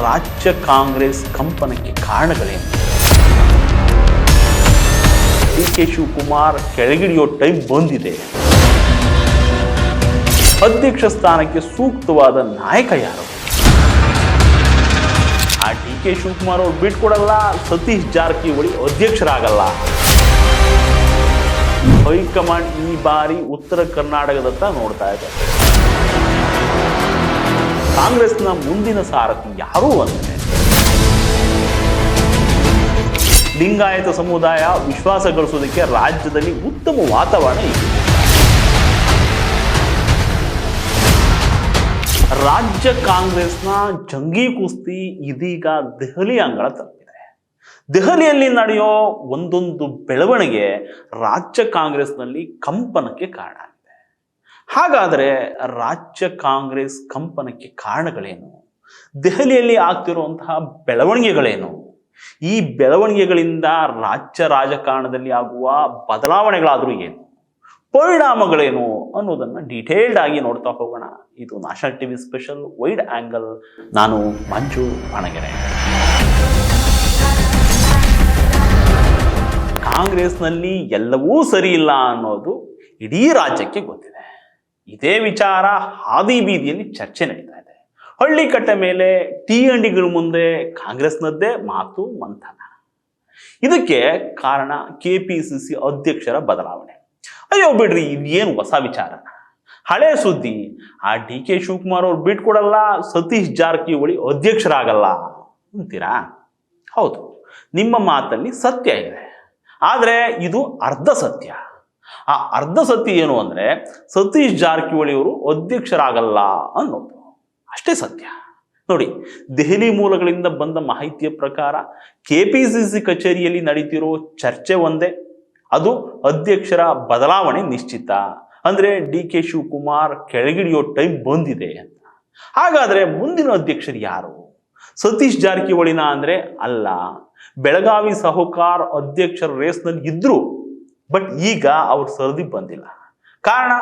ರಾಜ್ಯ ಕಾಂಗ್ರೆಸ್ ಕಂಪನಕ್ಕೆ ಕಾರಣಗಳೇನು? ಡಿ.ಕೆ. ಶಿವಕುಮಾರ್ ಕೆಳಗಿಳಿಯೋ ಟೈಮ್ ಬಂದಿದೆ. ಅಧ್ಯಕ್ಷ ಸ್ಥಾನಕ್ಕೆ ಸೂಕ್ತವಾದ ನಾಯಕ ಯಾರು? ಆ ಡಿ.ಕೆ. ಶಿವಕುಮಾರ್ ಅವ್ರು ಬಿಟ್ಕೊಡಲ್ಲ, ಸತೀಶ್ ಜಾರಕಿಹೊಳಿ ಅಧ್ಯಕ್ಷರಾಗಲ್ಲ. ಹೈಕಮಾಂಡ್ ಈ ಬಾರಿ ಉತ್ತರ ಕರ್ನಾಟಕದತ್ತ ನೋಡ್ತಾ ಇದೆ. ಕಾಂಗ್ರೆಸ್ನ ಮುಂದಿನ ಸಾರಥಿ ಯಾರು ಅಂದರೆ ಲಿಂಗಾಯತ ಸಮುದಾಯ ವಿಶ್ವಾಸ ಗಳಿಸೋದಕ್ಕೆ ರಾಜ್ಯದಲ್ಲಿ ಉತ್ತಮ ವಾತಾವರಣ ಇದೆ. ರಾಜ್ಯ ಕಾಂಗ್ರೆಸ್ನ ಜಂಗೀ ಕುಸ್ತಿ ಇದೀಗ ದೆಹಲಿ ಅಂಗಳ ತಲುಪಿದೆ. ದೆಹಲಿಯಲ್ಲಿ ನಡೆಯೋ ಒಂದೊಂದು ಬೆಳವಣಿಗೆ ರಾಜ್ಯ ಕಾಂಗ್ರೆಸ್ನಲ್ಲಿ ಕಂಪನಕ್ಕೆ ಕಾರಣ ಆಗಿದೆ. ಹಾಗಾದರೆ ರಾಜ್ಯ ಕಾಂಗ್ರೆಸ್ ಕಂಪನಕ್ಕೆ ಕಾರಣಗಳೇನು? ದೆಹಲಿಯಲ್ಲಿ ಆಗ್ತಿರುವಂತಹ ಬೆಳವಣಿಗೆಗಳೇನು? ಈ ಬೆಳವಣಿಗೆಗಳಿಂದ ರಾಜ್ಯ ರಾಜಕಾರಣದಲ್ಲಿ ಆಗುವ ಬದಲಾವಣೆಗಳಾದರೂ ಏನು, ಪರಿಣಾಮಗಳೇನು ಅನ್ನೋದನ್ನು ಡೀಟೇಲ್ಡ್ ಆಗಿ ನೋಡ್ತಾ ಹೋಗೋಣ. ಇದು national TV special wide angle. ನಾನು ಮಂಜು ಅಣಗೆರೆ. ಕಾಂಗ್ರೆಸ್ನಲ್ಲಿ ಎಲ್ಲವೂ ಸರಿ ಇಲ್ಲ ಅನ್ನೋದು ಇಡೀ ರಾಜ್ಯಕ್ಕೆ ಗೊತ್ತಿದೆ. ಇದೇ ವಿಚಾರ ಹಾದಿ ಬೀದಿಯಲ್ಲಿ ಚರ್ಚೆ ನಡೀತಾ ಇದೆ. ಹಳ್ಳಿ ಕಟ್ಟೆ ಮೇಲೆ ಟೀ ಅಂಗಡಿಗಳ ಮುಂದೆ ಕಾಂಗ್ರೆಸ್ನದ್ದೇ ಮಾತು ಮಂಥನ. ಇದಕ್ಕೆ ಕಾರಣ ಕೆಪಿಸಿಸಿ ಅಧ್ಯಕ್ಷರ ಬದಲಾವಣೆ. ಅಯ್ಯೋ ಬಿಡ್ರಿ, ಇದೇನು ಹೊಸ ವಿಚಾರ, ಹಳೆ ಸುದ್ದಿ. ಆ ಡಿ.ಕೆ. ಶಿವಕುಮಾರ್ ಅವ್ರು ಬಿಟ್ಕೊಡಲ್ಲ, ಸತೀಶ್ ಜಾರಕಿಹೊಳಿ ಅಧ್ಯಕ್ಷರಾಗಲ್ಲ ಅಂತೀರಾ? ಹೌದು, ನಿಮ್ಮ ಮಾತಲ್ಲಿ ಸತ್ಯ ಇದೆ. ಆದರೆ ಇದು ಅರ್ಧ ಸತ್ಯ. ಆ ಅರ್ಧ ಸತ್ಯ ಏನು ಅಂದರೆ ಸತೀಶ್ ಜಾರಕಿಹೊಳಿ ಅವರು ಅಧ್ಯಕ್ಷರಾಗಲ್ಲ ಅನ್ನೋದು ಅಷ್ಟೇ ಸತ್ಯ. ನೋಡಿ, ದೆಹಲಿ ಮೂಲಗಳಿಂದ ಬಂದ ಮಾಹಿತಿಯ ಪ್ರಕಾರ ಕೆಪಿಸಿಸಿ ಕಚೇರಿಯಲ್ಲಿ ನಡೀತಿರೋ ಚರ್ಚೆ ಒಂದೇ, ಅದು ಅಧ್ಯಕ್ಷರ ಬದಲಾವಣೆ ನಿಶ್ಚಿತ. ಅಂದರೆ ಡಿ.ಕೆ. ಶಿವಕುಮಾರ್ ಕೆಳಗಿಳಿಯೋ ಟೈಮ್ ಬಂದಿದೆ ಅಂತ. ಹಾಗಾದರೆ ಮುಂದಿನ ಅಧ್ಯಕ್ಷರು ಯಾರು? ಸತೀಶ್ ಜಾರಕಿಹೊಳಿನ ಅಂದರೆ ಅಲ್ಲ. ಬೆಳಗಾವಿ ಸಹಕಾರ ಅಧ್ಯಕ್ಷರ ರೇಸ್ನಲ್ಲಿ ಇದ್ರು, ಬಟ್ ಈಗ ಅವ್ರ ಸರದಿ ಬಂದಿಲ್ಲ. ಕಾರಣ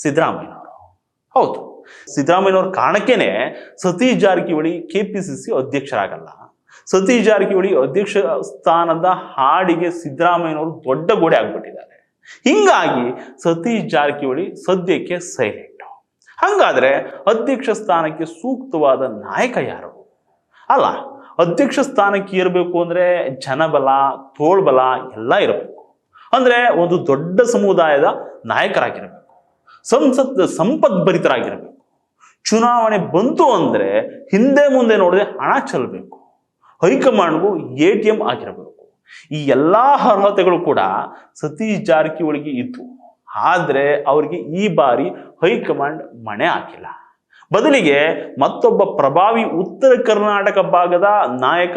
ಸಿದ್ದರಾಮಯ್ಯನವರು. ಹೌದು, ಸಿದ್ದರಾಮಯ್ಯನವ್ರ ಕಾರಣಕ್ಕೇನೆ ಸತೀಶ್ ಜಾರಕಿಹೊಳಿ ಕೆಪಿಸಿಸಿ ಅಧ್ಯಕ್ಷರಾಗಲ್ಲ. ಸತೀಶ್ ಜಾರಕಿಹೊಳಿ ಅಧ್ಯಕ್ಷ ಸ್ಥಾನದ ಹಾಡಿಗೆ ಸಿದ್ದರಾಮಯ್ಯನವರು ದೊಡ್ಡ ಗೋಡೆ ಆಗ್ಬಿಟ್ಟಿದ್ದಾರೆ. ಹಿಂಗಾಗಿ ಸತೀಶ್ ಜಾರಕಿಹೊಳಿ ಸದ್ಯಕ್ಕೆ ಸೈಲೆಂಟ್. ಹಂಗಾದ್ರೆ ಅಧ್ಯಕ್ಷ ಸ್ಥಾನಕ್ಕೆ ಸೂಕ್ತವಾದ ನಾಯಕ ಯಾರು? ಅಲ್ಲ, ಅಧ್ಯಕ್ಷ ಸ್ಥಾನಕ್ಕೆ ಇರಬೇಕು ಅಂದ್ರೆ ಜನಬಲ, ತೋಳ್ಬಲ ಎಲ್ಲ ಇರಬೇಕು. ಅಂದ್ರೆ ಒಂದು ದೊಡ್ಡ ಸಮುದಾಯದ ನಾಯಕರಾಗಿರಬೇಕು, ಸಂಪದ್ಭರಿತರಾಗಿರಬೇಕು. ಚುನಾವಣೆ ಬಂತು ಅಂದ್ರೆ ಹಿಂದೆ ಮುಂದೆ ನೋಡದೆ ಹಣ ಚೆಲ್ಲಬೇಕು. ಹೈಕಮಾಂಡ್ಗೂ ATM ಆಗಿರಬೇಕು. ಈ ಎಲ್ಲ ಅರ್ಹತೆಗಳು ಕೂಡ ಸತೀಶ್ ಜಾರಕಿಹೊಳಿಗೆ ಇತ್ತು. ಆದ್ರೆ ಅವರಿಗೆ ಈ ಬಾರಿ ಹೈಕಮಾಂಡ್ ಮಣೆ ಹಾಕಿಲ್ಲ. ಬದಲಿಗೆ ಮತ್ತೊಬ್ಬ ಪ್ರಭಾವಿ ಉತ್ತರ ಕರ್ನಾಟಕ ಭಾಗದ ನಾಯಕ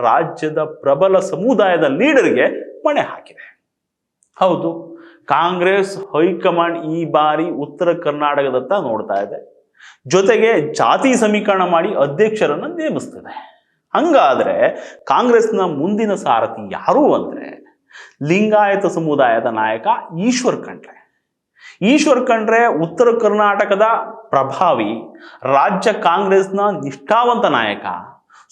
ರಾಜ್ಯದ ಪ್ರಬಲ ಸಮುದಾಯದ ಲೀಡರ್ಗೆ ಮಣೆ ಹಾಕಿದೆ. ಹೌದು, ಕಾಂಗ್ರೆಸ್ ಹೈಕಮಾಂಡ್ ಈ ಬಾರಿ ಉತ್ತರ ಕರ್ನಾಟಕದತ್ತ ನೋಡ್ತಾ ಇದೆ. ಜೊತೆಗೆ ಜಾತಿ ಸಮೀಕರಣ ಮಾಡಿ ಅಧ್ಯಕ್ಷರನ್ನು ನೇಮಿಸ್ತದೆ. ಹಂಗಾದ್ರೆ ಕಾಂಗ್ರೆಸ್ನ ಮುಂದಿನ ಸಾರಥಿ ಯಾರು ಅಂದ್ರೆ ಲಿಂಗಾಯತ ಸಮುದಾಯದ ನಾಯಕ ಈಶ್ವರ್ ಖಂಡ್ರೆ. ಈಶ್ವರ್ ಖಂಡ್ರೆ ಉತ್ತರ ಕರ್ನಾಟಕದ ಪ್ರಭಾವಿ, ರಾಜ್ಯ ಕಾಂಗ್ರೆಸ್ನ ನಿಷ್ಠಾವಂತ ನಾಯಕ.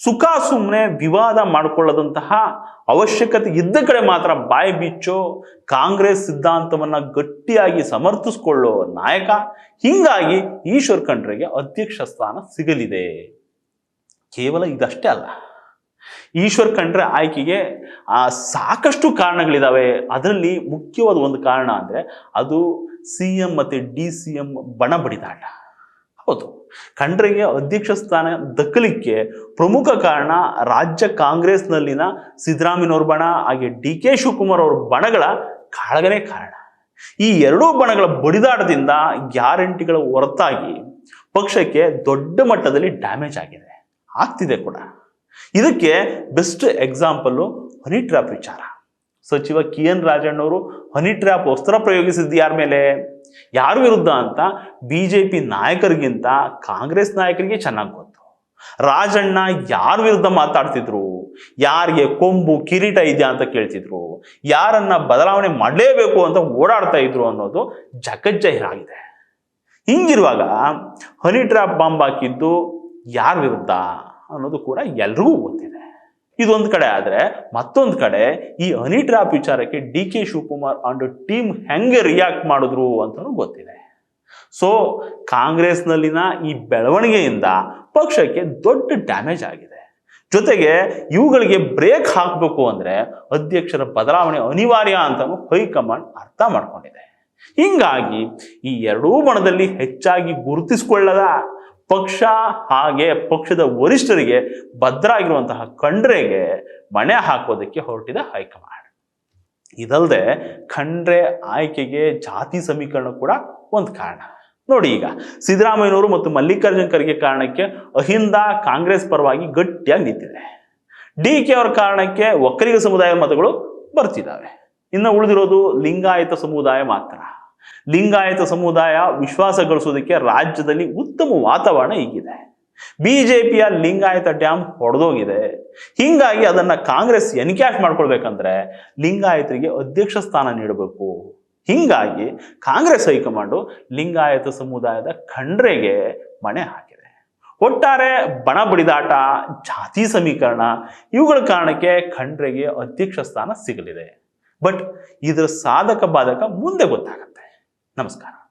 ಸುಖ ಸುಮ್ಮನೆ ವಿವಾದ ಮಾಡಿಕೊಳ್ಳದಂತಹ, ಅವಶ್ಯಕತೆ ಇದ್ದ ಕಡೆ ಮಾತ್ರ ಬಾಯಿ ಬಿಚ್ಚೋ, ಕಾಂಗ್ರೆಸ್ ಸಿದ್ಧಾಂತವನ್ನ ಗಟ್ಟಿಯಾಗಿ ಸಮರ್ಥಿಸಿಕೊಳ್ಳೋ ನಾಯಕ. ಹಿಂಗಾಗಿ ಈಶ್ವರ್ ಖಂಡ್ರೆಗೆ ಅಧ್ಯಕ್ಷ ಸ್ಥಾನ ಸಿಗಲಿದೆ. ಕೇವಲ ಇದಷ್ಟೇ ಅಲ್ಲ, ಈಶ್ವರ್ ಖಂಡ್ರೆ ಆಯ್ಕೆಗೆ ಸಾಕಷ್ಟು ಕಾರಣಗಳಿದಾವೆ. ಅದರಲ್ಲಿ ಮುಖ್ಯವಾದ ಒಂದು ಕಾರಣ ಅಂದ್ರೆ ಅದು CM ಮತ್ತೆ DCM ಬಣ ಬಡಿದಾಟ. ಹೌದು, ಖಂಡ್ರೆಗೆ ಅಧ್ಯಕ್ಷ ಸ್ಥಾನ ದಕ್ಕಲಿಕ್ಕೆ ಪ್ರಮುಖ ಕಾರಣ ರಾಜ್ಯ ಕಾಂಗ್ರೆಸ್ನಲ್ಲಿನ ಸಿದ್ದರಾಮಯ್ಯನವ್ರ ಬಣ ಹಾಗೆ ಡಿ.ಕೆ. ಶಿವಕುಮಾರ್ ಅವ್ರ ಬಣಗಳ ಕಾಳಗನೇ ಕಾರಣ. ಈ ಎರಡೂ ಬಣಗಳ ಬಡಿದಾಟದಿಂದ ಗ್ಯಾರಂಟಿಗಳ ಹೊರತಾಗಿ ಪಕ್ಷಕ್ಕೆ ದೊಡ್ಡ ಮಟ್ಟದಲ್ಲಿ ಡ್ಯಾಮೇಜ್ ಆಗಿದೆ, ಆಗ್ತಿದೆ ಕೂಡ. ಇದಕ್ಕೆ ಬೆಸ್ಟ್ ಎಕ್ಸಾಂಪಲ್ಲು ಹನಿ ಟ್ರ್ಯಾಪ್ ವಿಚಾರ. ಸಚಿವ KN ರಾಜಣ್ಣವರು ಹನಿ ಟ್ರ್ಯಾಪ್ ಅಸ್ತ್ರ ಪ್ರಯೋಗಿಸಿದ್ದು ಯಾರ ಮೇಲೆ, ಯಾರ ವಿರುದ್ಧ ಅಂತ BJP ನಾಯಕರಿಗಿಂತ ಕಾಂಗ್ರೆಸ್ ನಾಯಕರಿಗೆ ಚೆನ್ನಾಗಿ ಗೊತ್ತು. ರಾಜಣ್ಣ ಯಾರ ವಿರುದ್ಧ ಮಾತಾಡ್ತಿದ್ರು, ಯಾರಿಗೆ ಕೊಂಬು ಕಿರೀಟ ಇದೆಯಾ ಅಂತ ಕೇಳ್ತಿದ್ರು, ಯಾರನ್ನ ಬದಲಾವಣೆ ಮಾಡಲೇಬೇಕು ಅಂತ ಓಡಾಡ್ತಾ ಇದ್ರು ಅನ್ನೋದು ಜಗಜ್ಜಾಹೀರಾಗಿದೆ. ಹಿಂಗಿರುವಾಗ ಹನಿ ಟ್ರ್ಯಾಪ್ ಬಾಂಬ್ ಹಾಕಿದ್ದು ಯಾರ ವಿರುದ್ಧ ಅನ್ನೋದು ಕೂಡ ಎಲ್ರಿಗೂ ಗೊತ್ತಿದೆ. ಇದೊಂದು ಕಡೆ ಆದ್ರೆ ಮತ್ತೊಂದು ಕಡೆ ಈ ಹನಿ ಟ್ರ್ಯಾಪ್ ವಿಚಾರಕ್ಕೆ ಡಿ.ಕೆ. ಶಿವಕುಮಾರ್ ಅಂಡ್ ಟೀಮ್ ಹೆಂಗೆ ರಿಯಾಕ್ಟ್ ಮಾಡಿದ್ರು ಅಂತಲೂ ಗೊತ್ತಿದೆ. ಸೊ ಕಾಂಗ್ರೆಸ್ನಲ್ಲಿನ ಈ ಬೆಳವಣಿಗೆಯಿಂದ ಪಕ್ಷಕ್ಕೆ ದೊಡ್ಡ ಡ್ಯಾಮೇಜ್ ಆಗಿದೆ. ಜೊತೆಗೆ ಇವುಗಳಿಗೆ ಬ್ರೇಕ್ ಹಾಕಬೇಕು ಅಂದ್ರೆ ಅಧ್ಯಕ್ಷರ ಬದಲಾವಣೆ ಅನಿವಾರ್ಯ ಅಂತಾನು ಹೈಕಮಾಂಡ್ ಅರ್ಥ ಮಾಡ್ಕೊಂಡಿದೆ. ಹಿಂಗಾಗಿ ಈ ಎರಡೂ ಬಣದಲ್ಲಿ ಹೆಚ್ಚಾಗಿ ಗುರುತಿಸಿಕೊಳ್ಳದ ಪಕ್ಷ ಹಾಗೆ ಪಕ್ಷದ ವರಿಷ್ಠರಿಗೆ ಭದ್ರಾಗಿರುವಂತಹ ಖಂಡ್ರೆಗೆ ಮಣೆ ಹಾಕೋದಕ್ಕೆ ಹೊರಟಿದೆ ಹೈಕಮಾಂಡ್. ಇದಲ್ಲದೆ ಖಂಡ್ರೆ ಆಯ್ಕೆಗೆ ಜಾತಿ ಸಮೀಕರಣ ಕೂಡ ಒಂದು ಕಾರಣ. ನೋಡಿ, ಈಗ ಸಿದ್ದರಾಮಯ್ಯನವರು ಮತ್ತು ಮಲ್ಲಿಕಾರ್ಜುನ್ ಖರ್ಗೆ ಕಾರಣಕ್ಕೆ ಅಹಿಂದ ಕಾಂಗ್ರೆಸ್ ಪರವಾಗಿ ಗಟ್ಟಿಯಾಗಿ ನಿಂತಿದೆ. ಡಿ.ಕೆ. ಅವರ ಕಾರಣಕ್ಕೆ ಒಕ್ಕಲಿಗ ಸಮುದಾಯದ ಮತಗಳು ಬರ್ತಿದ್ದಾವೆ. ಇನ್ನು ಉಳಿದಿರೋದು ಲಿಂಗಾಯತ ಸಮುದಾಯ ಮಾತ್ರ. ಲಿಂಗಾಯತ ಸಮುದಾಯ ವಿಶ್ವಾಸ ಗಳಿಸೋದಕ್ಕೆ ರಾಜ್ಯದಲ್ಲಿ ಉತ್ತಮ ವಾತಾವರಣ ಈಗಿದೆ. ಬಿಜೆಪಿಯ ಲಿಂಗಾಯತ ಡ್ಯಾಮ್ ಹೊಡೆದೋಗಿದೆ. ಹಿಂಗಾಗಿ ಅದನ್ನ ಕಾಂಗ್ರೆಸ್ ಎನ್ಕ್ಯಾಶ್ ಮಾಡ್ಕೊಳ್ಬೇಕಂದ್ರೆ ಲಿಂಗಾಯತರಿಗೆ ಅಧ್ಯಕ್ಷ ಸ್ಥಾನ ನೀಡಬೇಕು. ಹಿಂಗಾಗಿ ಕಾಂಗ್ರೆಸ್ ಹೈಕಮಾಂಡು ಲಿಂಗಾಯತ ಸಮುದಾಯದ ಖಂಡ್ರೆಗೆ ಮಣೆ ಹಾಕಿದೆ. ಒಟ್ಟಾರೆ ಬಣ ಬಡಿದಾಟ, ಜಾತಿ ಸಮೀಕರಣ ಇವುಗಳ ಕಾರಣಕ್ಕೆ ಖಂಡ್ರೆಗೆ ಅಧ್ಯಕ್ಷ ಸ್ಥಾನ ಸಿಗಲಿದೆ. ಬಟ್ ಇದರ ಸಾಧಕ ಬಾಧಕ ಮುಂದೆ ಗೊತ್ತಾಗುತ್ತೆ. ನಮಸ್ಕಾರ.